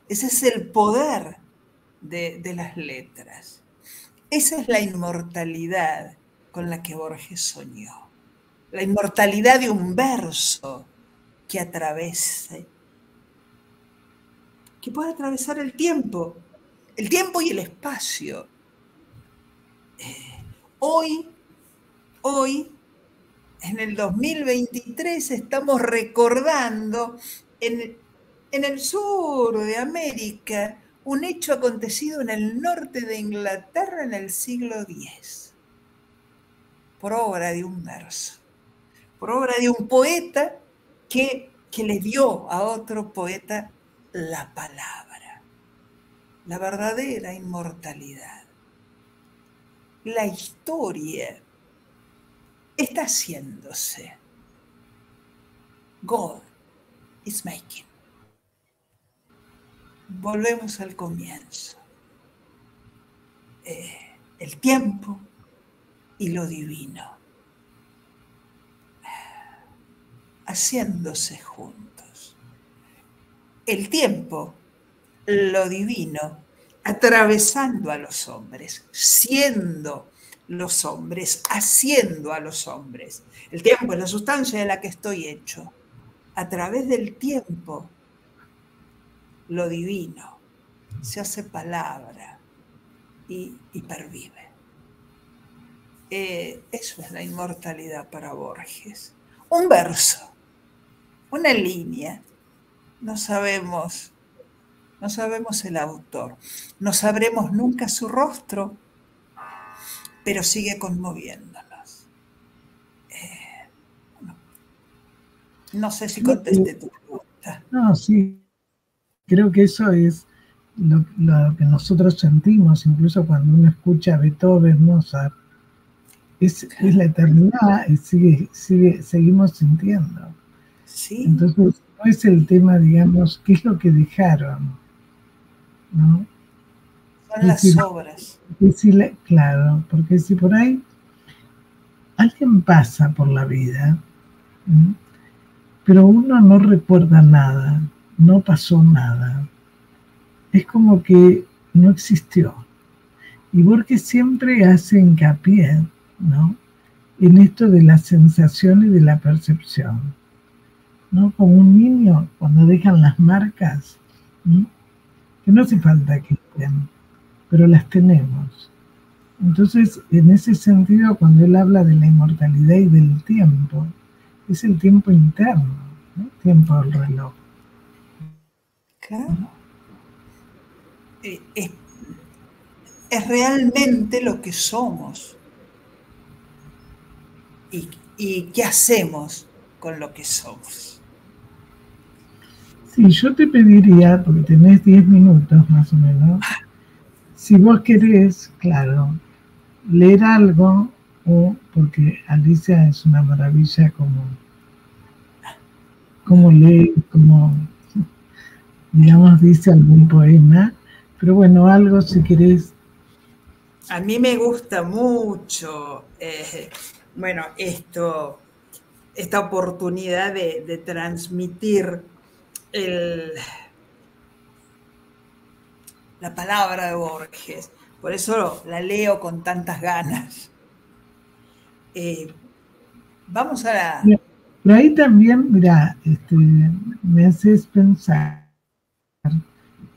S3: Ese es el poder de las letras. Esa es la inmortalidad con la que Borges soñó. La inmortalidad de un verso que atravese, que pueda atravesar el tiempo y el espacio. Hoy, en el 2023, estamos recordando en el sur de América un hecho acontecido en el norte de Inglaterra en el siglo X, por obra de un verso, por obra de un poeta que le dio a otro poeta la palabra, la verdadera inmortalidad. La historia está haciéndose. God is making. Volvemos al comienzo. El tiempo y lo divino. Haciéndose juntos. El tiempo, lo divino, atravesando a los hombres, siendo los hombres, haciendo a los hombres. El tiempo es la sustancia de la que estoy hecho. A través del tiempo, lo divino se hace palabra y pervive. Eso es la inmortalidad para Borges. Un verso, una línea. No sabemos el autor, no sabremos nunca su rostro, pero sigue conmoviéndonos. No sé si contesté tu pregunta.
S2: No, sí. Creo que eso es lo que nosotros sentimos, incluso cuando uno escucha a Beethoven, Mozart. Es la eternidad y seguimos sintiendo.
S3: Sí.
S2: Entonces, no es el tema, digamos, qué es lo que dejaron, ¿no?
S3: Son las obras.
S2: Claro, porque si por ahí alguien pasa por la vida, ¿sí? Pero uno no recuerda nada, no pasó nada, es como que no existió. Y Borges siempre hace hincapié, ¿no?, en esto de la sensación y de la percepción, ¿no? Como un niño cuando dejan las marcas, ¿sí?, que no hace falta que estén, pero las tenemos. Entonces, en ese sentido, cuando él habla de la inmortalidad y del tiempo, es el tiempo interno, ¿no?, tiempo del reloj.
S3: Claro. Es realmente lo que somos. ¿Y qué hacemos con lo que somos?
S2: Sí, yo te pediría, porque tenés 10 minutos más o menos, si vos querés, claro, leer algo, o porque Alicia es una maravilla como lee, como, digamos, dice algún poema, pero bueno, algo si querés.
S3: A mí me gusta mucho, bueno, esta oportunidad de transmitir la palabra de Borges. Por eso la leo con tantas ganas. Vamos a la...
S2: Pero ahí también, mira, me haces pensar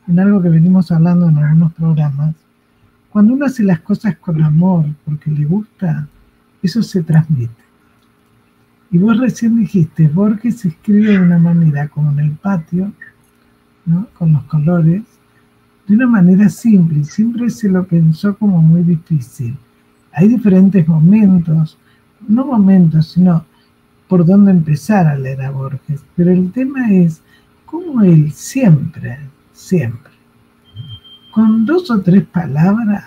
S2: en algo que venimos hablando en algunos programas. Cuando uno hace las cosas con amor, porque le gusta, eso se transmite. Y vos recién dijiste, Borges escribe de una manera como en el patio, ¿no?, con los colores, de una manera simple, siempre se lo pensó como muy difícil. hay diferentes momentos, no momentos, sino por dónde empezar a leer a Borges, pero el tema es cómo él siempre, con 2 o 3 palabras,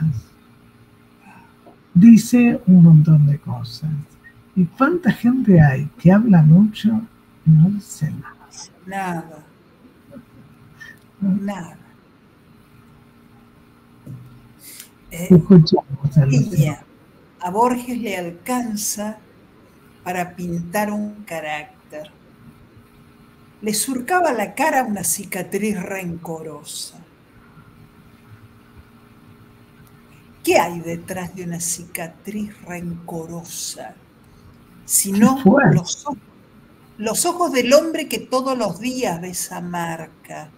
S2: dice un montón de cosas. ¿Y cuánta gente hay que habla mucho y no dice nada?
S3: Nada.
S2: Escuchamos a Luciano.
S3: A Borges le alcanza para pintar un carácter. Le surcaba la cara una cicatriz rencorosa. ¿Qué hay detrás de una cicatriz rencorosa? Sino los ojos del hombre que todos los días ve esa marca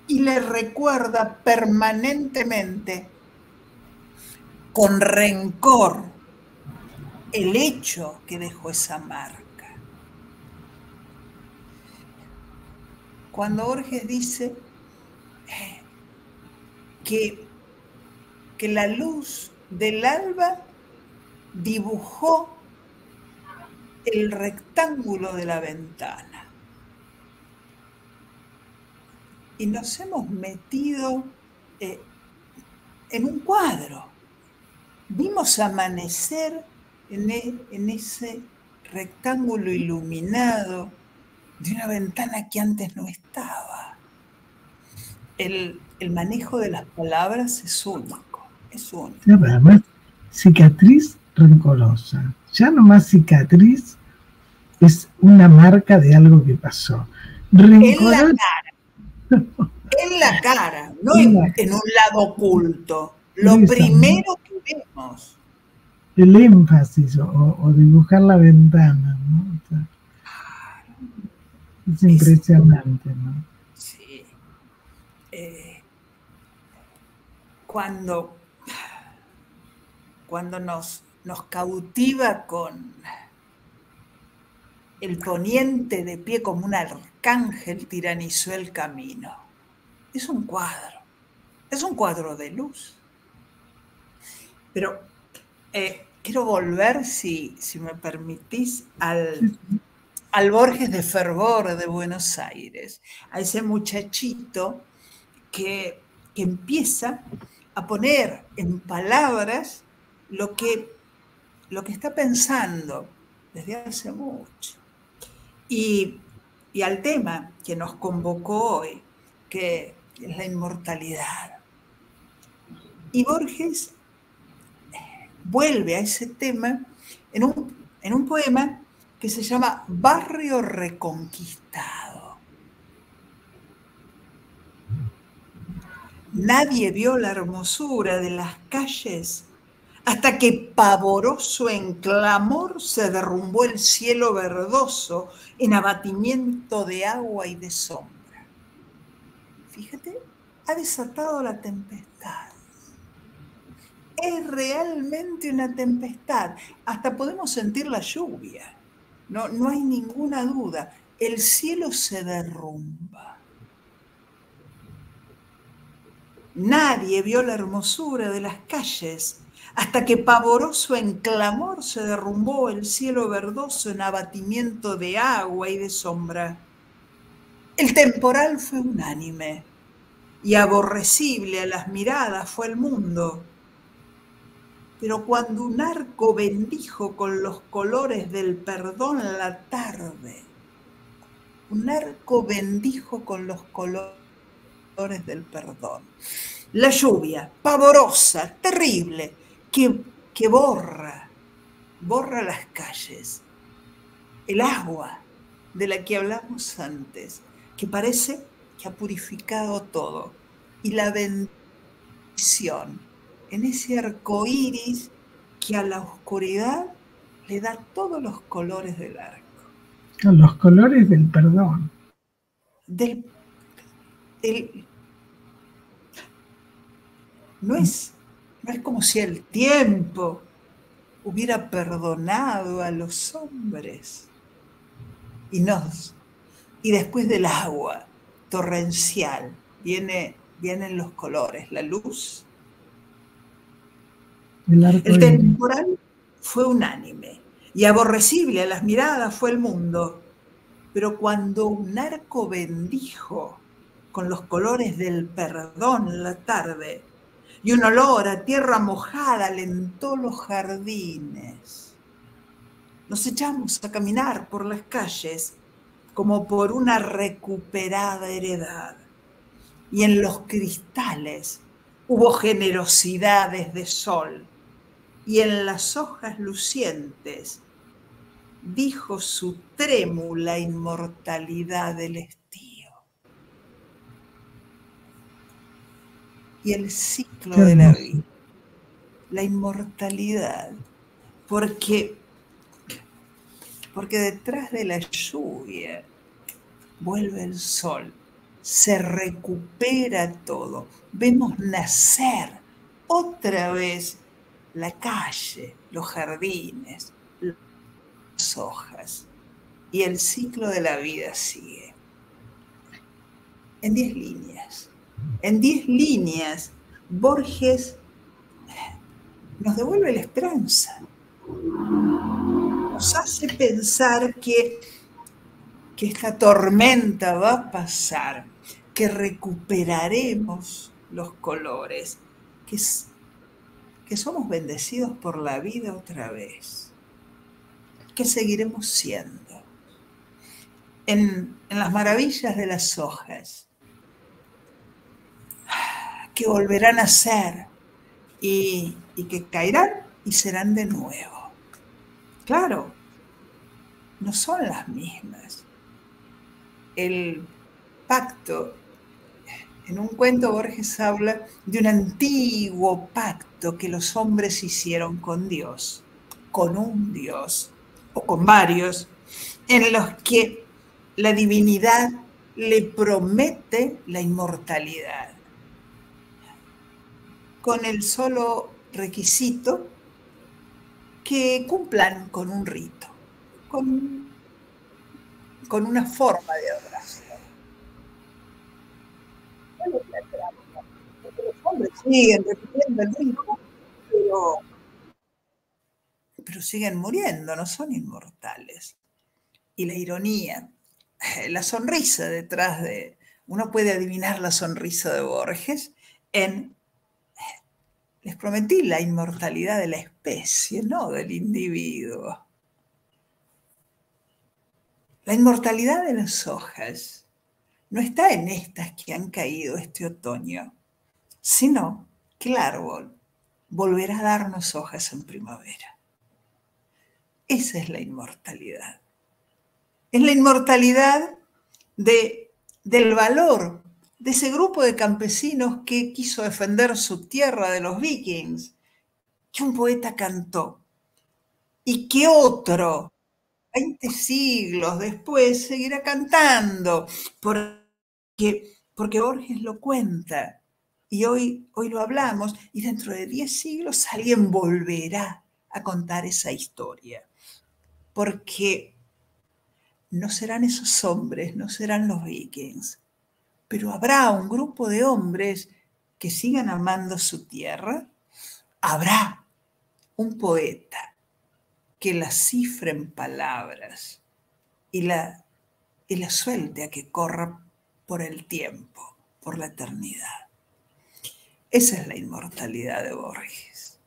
S3: y le recuerda permanentemente, con rencor, el hecho que dejó esa marca. Cuando Borges dice que la luz del alba dibujó el rectángulo de la ventana y nos hemos metido en un cuadro. Vimos amanecer en ese rectángulo iluminado de una ventana que antes no estaba. El manejo de las palabras es único, es único.
S2: Ya, además, cicatriz rencorosa. Ya nomás cicatriz es una marca de algo que pasó.
S3: En la cara, no en un lado oculto. Lo primero que vemos.
S2: El énfasis o dibujar la ventana, ¿no? O sea, es impresionante, ¿no?
S3: Sí. Cuando nos cautiva con el poniente de pie como un arcángel tiranizó el camino. Es un cuadro de luz. Pero quiero volver, si me permitís, al Borges de Fervor de Buenos Aires, a ese muchachito que empieza a poner en palabras lo que está pensando desde hace mucho. Y al tema que nos convocó hoy, que es la inmortalidad. Y Borges vuelve a ese tema en un poema que se llama Barrio Reconquistado. Nadie vio la hermosura de las calles hasta que, pavoroso en clamor, se derrumbó el cielo verdoso en abatimiento de agua y de sombra. Fíjate, ha desatado la tempestad. Es realmente una tempestad. Hasta podemos sentir la lluvia. No hay ninguna duda. El cielo se derrumba. Nadie vio la hermosura de las calles hasta que, pavoroso en clamor, se derrumbó el cielo verdoso en abatimiento de agua y de sombra. El temporal fue unánime y aborrecible a las miradas fue el mundo. Pero cuando un arco bendijo con los colores del perdón la tarde, un arco bendijo con los colores del perdón. La lluvia, pavorosa, terrible, que borra las calles. El agua de la que hablamos antes, que parece que ha purificado todo. Y la bendición en ese arco iris que a la oscuridad le da todos los colores del arco.
S2: Los colores del perdón.
S3: No es como si el tiempo hubiera perdonado a los hombres. Y después del agua torrencial vienen los colores, la luz
S2: El arco
S3: El
S2: iris.
S3: temporal fue unánime y aborrecible a las miradas fue el mundo. Pero cuando un arco bendijo con los colores del perdón la tarde y un olor a tierra mojada alentó los jardines, nos echamos a caminar por las calles como por una recuperada heredad. Y en los cristales hubo generosidades de sol, y en las hojas lucientes dijo su trémula inmortalidad del estío. Y el ciclo de la vida, la inmortalidad, porque detrás de la lluvia vuelve el sol, se recupera todo, vemos nacer otra vez la calle, los jardines, las hojas, y el ciclo de la vida sigue. En 10 líneas. En 10 líneas, Borges nos devuelve la esperanza. Nos hace pensar que esta tormenta va a pasar, que recuperaremos los colores, que somos bendecidos por la vida otra vez, que seguiremos siendo. En las maravillas de las hojas, que volverán a ser y que caerán y serán de nuevo. Claro, no son las mismas. El pacto, en un cuento Borges habla de un antiguo pacto que los hombres hicieron con Dios, con un Dios o con varios, en los que la divinidad le promete la inmortalidad, con el solo requisito que cumplan con un rito, con una forma de adoración. Los hombres siguen repitiendo el rito, pero siguen muriendo, no son inmortales. Y la ironía, la sonrisa detrás de... Uno puede adivinar la sonrisa de Borges en... Les prometí la inmortalidad de la especie, no del individuo. La inmortalidad de las hojas no está en estas que han caído este otoño, sino que el árbol volverá a darnos hojas en primavera. Esa es la inmortalidad. Es la inmortalidad del valor de ese grupo de campesinos que quiso defender su tierra de los vikings, que un poeta cantó y que otro 20 siglos después seguirá cantando, porque Borges lo cuenta y hoy lo hablamos, y dentro de 10 siglos alguien volverá a contar esa historia, porque no serán esos hombres, no serán los vikings, pero habrá un grupo de hombres que sigan amando su tierra, habrá un poeta que la cifre en palabras y la suelte a que corra por el tiempo, por la eternidad. Esa es la inmortalidad de Borges.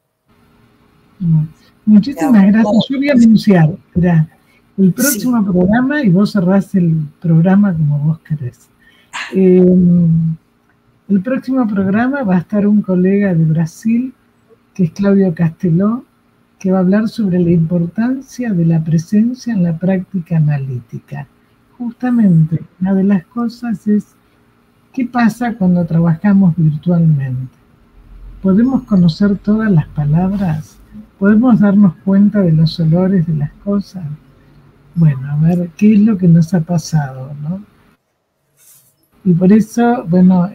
S2: Muchísimas gracias. Yo voy a anunciar, mirá, el próximo programa, y vos cerrás el programa como vos querés. El próximo programa va a estar un colega de Brasil, que es Claudio Casteló, que va a hablar sobre la importancia de la presencia en la práctica analítica. Justamente, una de las cosas es, ¿qué pasa cuando trabajamos virtualmente? ¿Podemos conocer todas las palabras? ¿Podemos darnos cuenta de los olores de las cosas? Bueno, a ver, ¿qué es lo que nos ha pasado, no? Y por eso, bueno,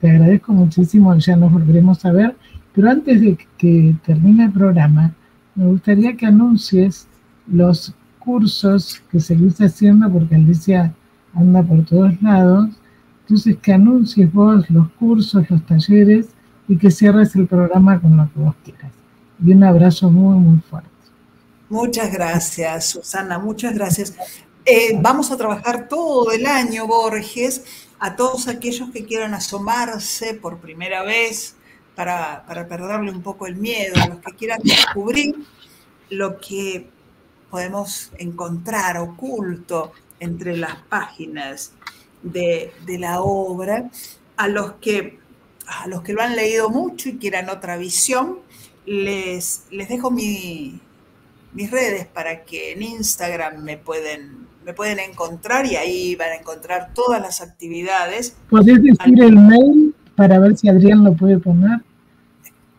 S2: te agradezco muchísimo, ya nos volveremos a ver, pero antes de que termine el programa, me gustaría que anuncies los cursos que seguís haciendo, porque Alicia anda por todos lados. Entonces, que anuncies vos los cursos, los talleres, y que cierres el programa con lo que vos quieras. y un abrazo muy, muy fuerte.
S3: Muchas gracias, Susana, muchas gracias. Vamos a trabajar todo el año, Borges, a todos aquellos que quieran asomarse por primera vez para perderle un poco el miedo, a los que quieran descubrir lo que podemos encontrar oculto entre las páginas de la obra, a los que lo han leído mucho y quieran otra visión, les dejo mis redes para que en Instagram me pueden encontrar y ahí van a encontrar todas las actividades.
S2: ¿Podés decir el mail para ver si Adrián lo puede poner?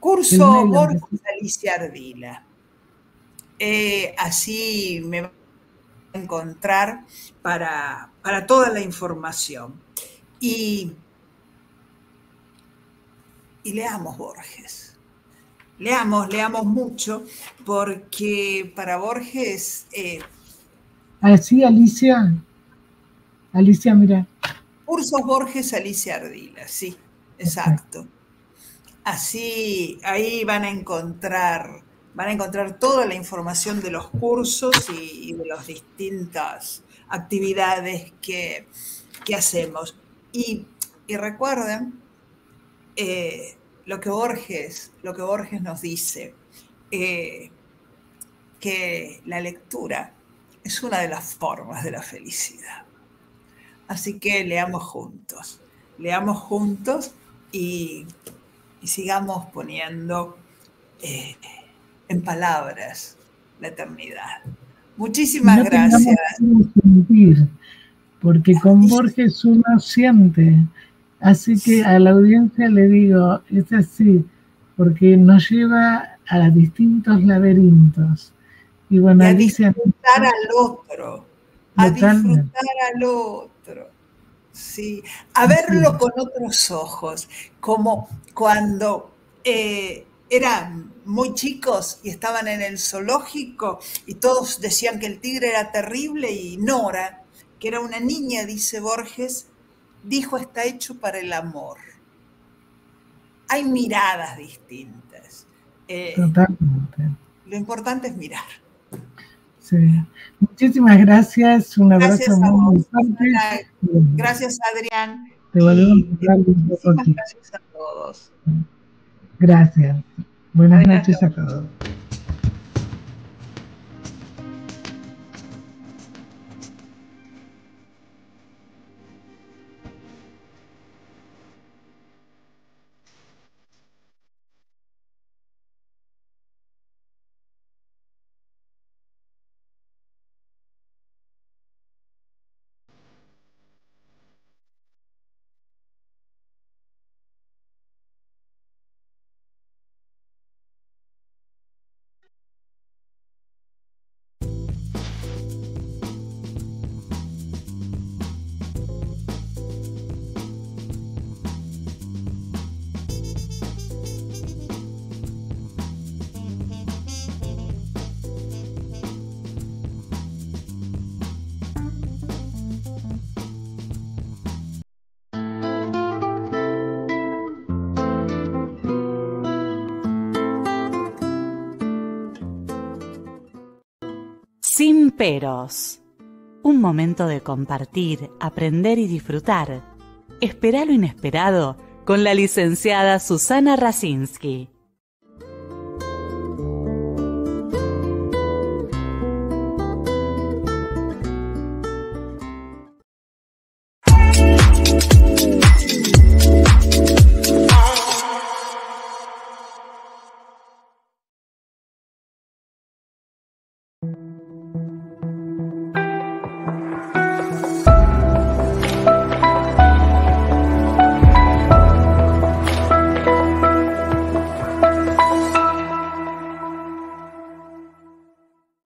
S3: Curso Borges Alicia Ardila. Así me van a encontrar para toda la información. Y leamos Borges. Leamos mucho, porque para Borges...
S2: ¿Así, Alicia? Alicia, mira.
S3: Cursos Borges Alicia Ardila, sí, exacto. Así, ahí van a encontrar toda la información de los cursos y de las distintas actividades que hacemos. Y recuerden lo que Borges nos dice, que la lectura es una de las formas de la felicidad. Así que leamos juntos y sigamos poniendo en palabras la eternidad. Muchísimas gracias.
S2: Sentir, porque con Borges uno siente. Así que a la audiencia le digo, es así, porque nos lleva a distintos laberintos. Y bueno,
S3: y a
S2: Alicia,
S3: disfrutar al otro. A disfrutar al otro. Sí, a verlo con otros ojos, como cuando eran muy chicos y estaban en el zoológico y todos decían que el tigre era terrible y Nora, que era una niña, dice Borges, dijo está hecho para el amor. Hay miradas distintas.
S2: Totalmente.
S3: Lo importante es mirar.
S2: Sí. Muchísimas gracias, un abrazo muy fuerte.
S3: Gracias, Adrián.
S2: Te volvemos a hablar un poco aquí.
S3: Gracias a todos.
S2: Gracias. Buenas noches a todos.
S1: Sin peros. Un momento de compartir, aprender y disfrutar. Espera lo inesperado con la licenciada Susana Rasinski.